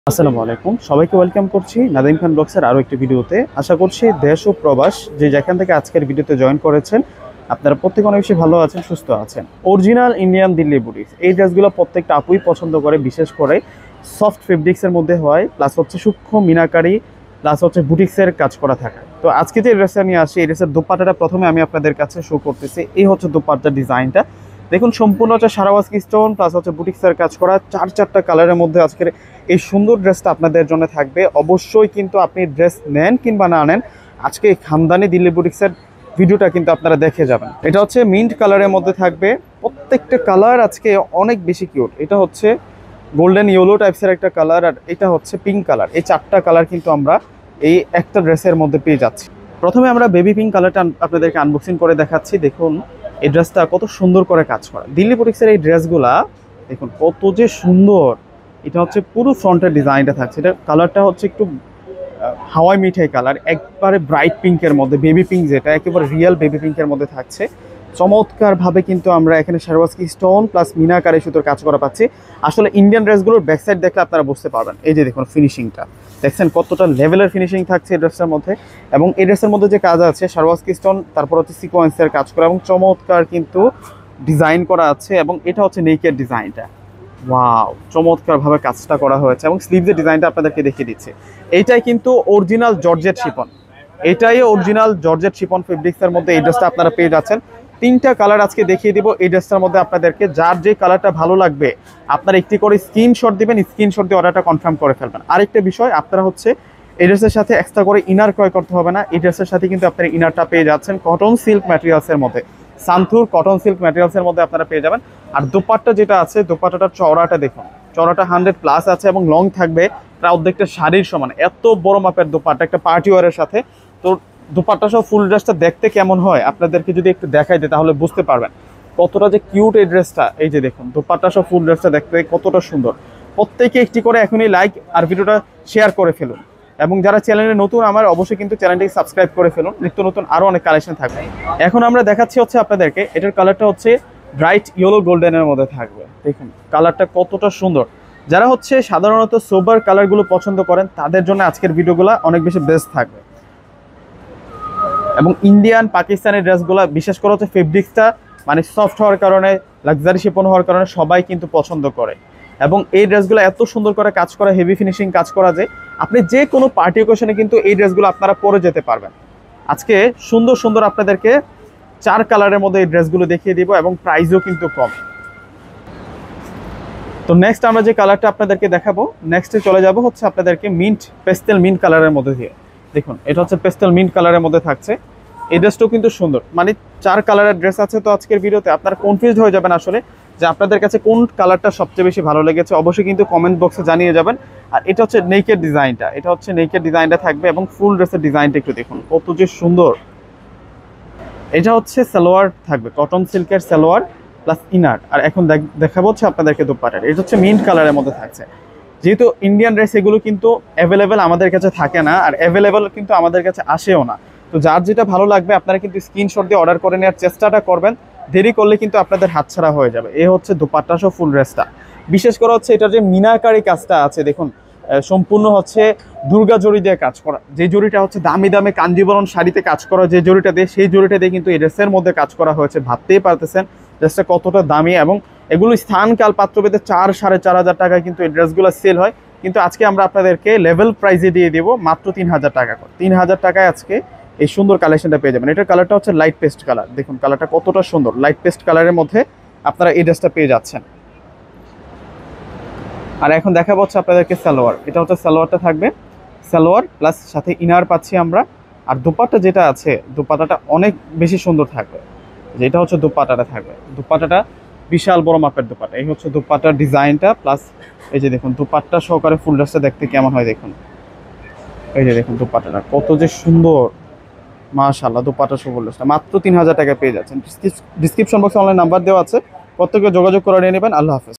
আসসালামু আলাইকুম, সবাইকে ওয়েলকাম করছি নাদিম খান ব্লগসের আরও একটি ভিডিওতে। আশা করছি দেশ ও প্রবাস যে যেখান থেকে আজকের ভিডিওতে জয়েন করেছেন আপনারা প্রত্যেকে অনেক বেশি ভালো আছেন, সুস্থ আছেন। অরিজিনাল ইন্ডিয়ান দিল্লি বুটিক্স এই ড্রেসগুলো প্রত্যেকটা আপুই পছন্দ করে, বিশেষ করে সফট ফেব্রিক্সের মধ্যে হয়, প্লাস হচ্ছে সূক্ষ্ম মিনাকারি, প্লাস হচ্ছে বুটিক্সের কাজ করা থাকে। তো আজকে যে ড্রেসটা নিয়ে আসি, এই ড্রেসের দোপাট্টাটা প্রথমে আমি আপনাদের কাছে শো করতেছি। এই হচ্ছে দোপাট্টার ডিজাইনটা, দেখুন সম্পূর্ণ হচ্ছে সারাওয়াজকি স্টোন প্লাস হচ্ছে বুটিক্সের কাজ করা, চারটা কালারের মধ্যে আজকের এই সুন্দর ড্রেসটা আপনাদের জন্য থাকবে। অবশ্যই কিন্তু আপনি ড্রেস নেন কিংবা না নেন, আজকে এই খানদানি দিল্লি বুটিক্সের ভিডিওটা কিন্তু আপনারা দেখে যাবেন। এটা হচ্ছে মিন্ট কালারের মধ্যে থাকবে, প্রত্যেকটা কালার আজকে অনেক বেশি কিউট। এটা হচ্ছে গোল্ডেন ইয়েলো টাইপসের একটা কালার, আর এটা হচ্ছে পিঙ্ক কালার। এই চারটা কালার কিন্তু আমরা এই একটা ড্রেসের মধ্যে পেয়ে যাচ্ছি। প্রথমে আমরা বেবি পিঙ্ক কালারটা আপনাদেরকে আনবক্সিং করে দেখাচ্ছি। দেখুন এই ড্রেসটা কত সুন্দর করে কাজ করা। দিল্লি বুটিক্সের এই ড্রেসগুলা দেখুন কত যে সুন্দর। এটা হচ্ছে পুরো ফ্রন্টের ডিজাইনটা থাকছে, এটা কালারটা হচ্ছে একটু হাওয়াই মিঠাই কালার, একবারে ব্রাইট পিঙ্কের মধ্যে, বেবি পিঙ্ক যেটা একেবারে রিয়েল বেবি পিঙ্কের মধ্যে থাকছে। চমৎকারভাবে কিন্তু আমরা এখানে সারাওয়াজকি স্টোন প্লাস মিনাকারি সুতোর কাজ করা পাচ্ছি। আসলে ইন্ডিয়ান ড্রেসগুলোর ব্যাকসাইড দেখলে আপনারা বুঝতে পারবেন। এই যে দেখুন ফিনিশিংটা দেখছেন কতটা লেভেলের ফিনিশিং থাকছে এই ড্রেসটার মধ্যে। এবং এই ড্রেসের মধ্যে যে কাজ আছে সারাওয়াজকি স্টোন, তারপর হচ্ছে সিকোয়েন্সের কাজ করা এবং চমৎকার কিন্তু ডিজাইন করা আছে। এবং এটা হচ্ছে নেকের ডিজাইনটা, ওয়াও চমৎকারভাবে কাজটা করা হয়েছে। এবং স্লিভসের ডিজাইনটা আপনাদেরকে দেখিয়ে দিচ্ছে। এইটাই কিন্তু অরিজিনাল জর্জেট শিফন, এটাই অরিজিনাল জর্জেট শিফন ফেব্রিক্সের মধ্যে এই ড্রেসটা আপনারা পেয়ে যাচ্ছেন। তিনটা কালার আজকে দেখিয়ে দিব এই ড্রেসটার মধ্যে আপনাদেরকে। যার যে কালারটা ভালো লাগবে আপনারা একটি করে স্ক্রিনশট দিবেন, স্ক্রিনশট দিয়ে অর্ডারটা কনফার্ম করে ফেলবেন। আরেকটা বিষয়, আপনারা হচ্ছে এই ড্রেসের সাথে এক্সট্রা করে ইনার ক্রয় করতে হবে না। এই ড্রেসের সাথে কিন্তু আপনারা ইনারটা পেয়ে যাচ্ছেন কটন সিল্ক ম্যাটেরিয়ালসের মধ্যে, সান্থুর কটন সিল্ক ম্যাটেরিয়ালসের মধ্যে আপনারা পেয়ে যাবেন। আর দোপাট্টা যেটা আছে, দোপাট্টাটার চওড়াটা দেখুন, চওড়াটা 100+ আছে এবং লং থাকবে প্রায় অর্ধেকটা শাড়ির সমান। এত বড় মাপের দোপাট্টা একটা পার্টি ওয়ারের সাথে। তো দোপাট্টা সহ ফুল ড্রেসটা দেখতে কেমন হয় আপনাদেরকে যদি একটু দেখাই দিই তাহলে বুঝতে পারবেন কতটা যে কিউট এই ড্রেসটা। এই যে দেখুন দোপাট্টা সহ ফুল ড্রেসটা দেখতে কতটা সুন্দর। প্রত্যেকে একটি করে এখনই লাইক আর ভিডিওটা শেয়ার করে ফেলুন। এবং যারা চ্যানেলে নতুন আমার অবশ্যই কিন্তু চ্যানেলটিকে সাবস্ক্রাইব করে ফেলুন, নিত্য নতুন আরও অনেক কালেকশন থাকবে। এখন আমরা দেখাচ্ছি হচ্ছে আপনাদেরকে, এটার কালারটা হচ্ছে ব্রাইট ইয়েলো গোল্ডেনের মধ্যে থাকবে। দেখুন কালারটা কতটা সুন্দর। যারা হচ্ছে সাধারণত সোবার কালারগুলো পছন্দ করেন তাদের জন্য আজকের ভিডিওগুলো অনেক বেশি বেস্ট থাকবে। এবং ইন্ডিয়ান পাকিস্তানি ড্রেসগুলো বিশেষ করে হচ্ছে ফেব্রিক্সটা মানে সফট হওয়ার কারণে, লাক্সারি শিপন হওয়ার কারণে সবাই কিন্তু পছন্দ করে। এবং এই ড্রেসগুলো এত সুন্দর করে কাজ করা, হেভি ফিনিশিং কাজ করা যে আপনি যে কোনো পার্টি ওকেশনে কিন্তু এই ড্রেসগুলো আপনারা পরে যেতে পারবেন। আজকে সুন্দর সুন্দর আপনাদেরকে 4 কালারের মধ্যে এই ড্রেসগুলো দেখিয়ে দিব এবং প্রাইসও কিন্তু কম। তো নেক্সট আমরা যে কালারটা আপনাদেরকে দেখাবো, নেক্সটে চলে যাব হচ্ছে আপনাদেরকে মিন্ট, পেস্টেল মিন্ট কালারের মধ্যে দিয়ে। দেখুন এটা হচ্ছে পেস্টেল মিন্ট কালারের মধ্যে থাকছে। এই ড্রেসটাও কিন্তু সুন্দর, মানে 4 কালারের ড্রেস আছে। তো আজকের ভিডিওতে আপনারা কনফিউজড হয়ে যাবেন আসলে যে আপনাদের কাছে কোন কালারটা সবচেয়ে বেশি ভালো লেগেছে, অবশ্যই কিন্তু কমেন্ট বক্সে জানিয়ে যাবেন। আর এটা হচ্ছে নেকের ডিজাইনটা, এটা হচ্ছে নেকের ডিজাইনটা থাকবে এবং ফুল ড্রেসের ডিজাইনটা একটু দেখুন কত যে সুন্দর। এটা হচ্ছে সালোয়ার থাকবে, কটন সিল্কের সালোয়ার প্লাস ইনার। আর এখন দেখাবো হচ্ছে আপনাদেরকে দোপাট্টা। এটা হচ্ছে মিন্ট কালারের মধ্যে থাকছে। যেহেতু ইন্ডিয়ান ড্রেস এগুলো কিন্তু অ্যাভেলেবেল আমাদের কাছে থাকে না, আর অ্যাভেলেবেল কিন্তু আমাদের কাছে আসেও না। তো যার যেটা ভালো লাগবে আপনারা কিন্তু স্ক্রিনশট দিয়ে অর্ডার করে নেওয়ার চেষ্টাটা করবেন, দেরি করলে কিন্তু আপনাদের হাতছাড়া হয়ে যাবে। এই হচ্ছে দোপাট্টা সহ ফুল ড্রেসটা। বিশেষ করে হচ্ছে এটার যে মিনাকারি কাজটা আছে দেখুন, সম্পূর্ণ হচ্ছে দুর্গা জড়ি দিয়ে কাজ করা। যে জড়িটা হচ্ছে দামি দামি কাঞ্জিবরণ শাড়িতে কাজ করা যে জড়িটা দিয়ে, সেই জড়িটা দিয়ে কিন্তু এই ড্রেসের মধ্যে কাজ করা হয়েছে। ভাবতেই পারতেছেন ড্রেসটা কতটা দামি। এবং এগুলো স্থানকাল পাত্রভেদে 4-4.5 টাকায় কিন্তু এই ড্রেসগুলো সেল হয়। কিন্তু আজকে আমরা আপনাদেরকে লেভেল প্রাইজে দিয়ে দেবো মাত্র 3000 টাকা করে। 3000 টাকায় আজকে এই সুন্দর কালেকশনটা পেয়ে যাবেন। এটার কালারটা হচ্ছে লাইট পেস্ট কালার, দেখুন কালারটা কতটা সুন্দর। লাইট পেস্ট কালারের মধ্যে আপনারা এই ড্রেসটা পেয়ে যাচ্ছেন। আর এখন দেখা হচ্ছে আপনাদেরকে সালোয়ার। এটা হচ্ছে সালোয়ারটা থাকবে, সালোয়ার প্লাস সাথে ইনার পাচ্ছি আমরা। আর দোপাট্টা যেটা আছে, দোপাট্টাটা অনেক বেশি সুন্দর থাকবে। যেটা হচ্ছে দোপাট্টাটা থাকবে, দোপাট্টাটা বিশাল বড় মাপের দোপাট্টা। এই হচ্ছে দোপাট্টার ডিজাইনটা, প্লাস এই যে দেখুন দোপাট্টা সহকারে ফুল ড্রেসটা দেখতে কেমন হয় দেখুন। এই যে দেখুন দোপাট্টাটা কত যে সুন্দর, মাশাআল্লাহ। দোপাট্টা সহ ফুল ড্রেসটা মাত্র 3000 টাকায় পেয়ে যাচ্ছেন। ডিসক্রিপশন বক্সে অনলাইন নাম্বার দেওয়া আছে, প্রত্যেকে যোগাযোগ করে নিয়ে নেবেন। আল্লাহ হাফেজ।